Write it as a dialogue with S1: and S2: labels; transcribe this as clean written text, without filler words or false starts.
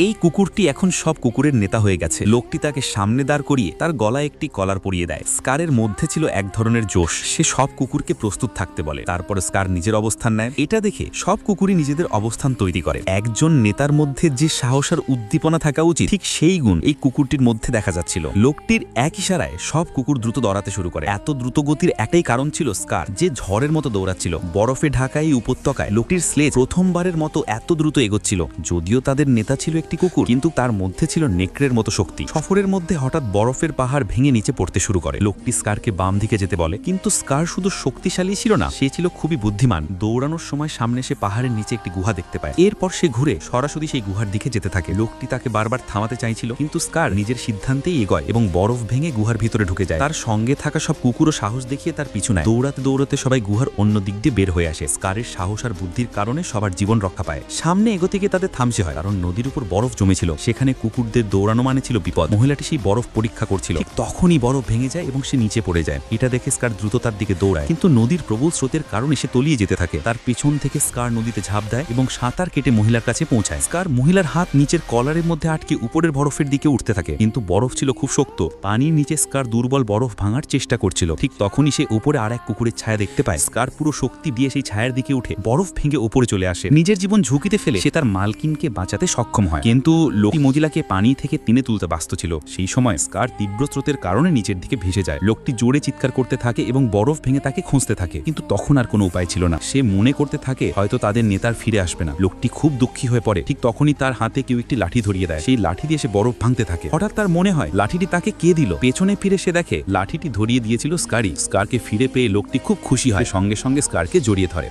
S1: এই কুকুরটি এখন সব কুকুরের নেতা হয়ে গেছে। লোকটি তাকে সামনে দাঁড় করিয়ে তার গলায় একটি কলার পরিয়ে দেয়। স্কারের মধ্যে ছিল এক ধরনের জোশ। সে সব কুকুরকে প্রস্তুত থাকতে বলে। তারপরে স্কার নিজের অবস্থান নেয়। এটা দেখে সব কুকুরই নিজেদের অবস্থান তৈরি করে। একজন নেতার মধ্যে যে সাহস আর উদ্দীপনা থাকা উচিত, ঠিক সেই গুণ এই কুকুরটির মধ্যে দেখা যাচ্ছিল। লোকটির এক ইশারায় সব কুকুর দ্রুত দৌড়াতে শুরু করে। এত দ্রুত গতির একটাই কারণ ছিল স্কার, যে ঝড়ের মতো দৌড়াচ্ছিল। বরফে ঢাকা এই উপত্যকায় লোকটির স্লেজ প্রথমবারের মতো এত দ্রুত এগোচ্ছিল। যদিও তাদের নেতা ছিল একটি কুকুর, কিন্তু তার মধ্যে ছিল নেকড়ের মতো শক্তি। সফরের মধ্যে হঠাৎ বরফের পাহাড় ভেঙে নিচে পড়তে শুরু করে। লোকটি স্কারকে বাম দিকে যেতে বলে, কিন্তু স্কার শুধু শক্তিশালী ছিল না, সে ছিল খুবই বুদ্ধিমান। দৌড়ানোর সময় সামনে সে পাহাড়ের নিচে একটি গুহা দেখতে পায়। এরপর সে ঘুরে সরাসরি সেই গুহার দিকে যেতে থাকে। লোকটি তাকে বারবার থামাতে চাইছিল, কিন্তু স্কার নিজের সিদ্ধান্তেই এগোয় এবং বরফ ভেঙে গুহার ভিতরে ঢুকে যায়। তার সঙ্গে থাকা সব কুকুরও সাহস দেখিয়ে তার পিছু নেয়। দৌড়াতে দৌড়াতে সবাই গুহার অন্য দিক দিয়ে বের হয়ে আসে। স্কারের সাহস আর বুদ্ধির কারণে সবার জীবন রক্ষা পায়। সামনে এগোতে গিয়ে তাদের থামছে হয়, কারণ নদীর উপর বরফ জমেছিল। সেখানে কুকুরদের দৌড়ানো মানে ছিল বিপদ। মহিলাটি সেই বরফ পরীক্ষা করছিল। ঠিক তখনই বরফ ভেঙে যায় এবং সে নিচে পড়ে যায়। এটা দেখে স্কার দ্রুত তার দিকে দৌড়ায়, কিন্তু নদীর প্রবল স্রোতের কারণে সে তলিয়ে যেতে থাকে। তার পেছন থেকে স্কার নদীতে ঝাঁপ দেয় এবং সাঁতার কেটে মহিলার কাছে পৌঁছায়। স্কার মহিলার হাত নিচের কলারের মধ্যে আটকে উপরের বরফের দিকে উঠতে থাকে, কিন্তু বরফ ছিল খুব শক্ত। পানির নিচে স্কার দুর্বল বরফ ভাঙার চেষ্টা করছিল। ঠিক তখনই সে উপরে আর এক কুকুরের ছায়া দেখতে পায়। স্কার পুরো শক্তি দিয়ে সেই ছায়ার দিকে উঠে বরফ ভেঙে উপরে চলে আসে। নিজের জীবন ঝুঁকিতে ফেলে সে তার মালকিনকে বাঁচাতে সক্ষম হয়, কিন্তু লোকটি মহিলাকে পানি থেকে টেনে তুলতে ব্যস্ত ছিল। সেই সময় স্কার তীব্র স্রোতের কারণে নিচের দিকে ভেসে যায়। লোকটি জোরে চিৎকার করতে থাকে এবং বরফ ভেঙে তাকে খুঁজতে থাকে, কিন্তু তখন আর কোনো উপায় ছিল না। সে মনে করতে থাকে হয়তো তাদের নেতার ফিরে আসবে না। লোকটি খুব দুঃখী হয়ে পড়ে। ঠিক তখনই তার হাতে কেউ একটি লাঠি ধরিয়ে দেয়। সেই লাঠি দিয়ে সে বরফ ভাঙতে থাকে। হঠাৎ তার মনে হয় লাঠিটি তাকে কে দিল। পেছনে ফিরে সে দেখে লাঠিটি ধরিয়ে দিয়েছিল স্কারই। স্কারকে ফিরে পেয়ে লোকটি খুব খুশি হয়, সঙ্গে সঙ্গে স্কারকে জড়িয়ে ধরে।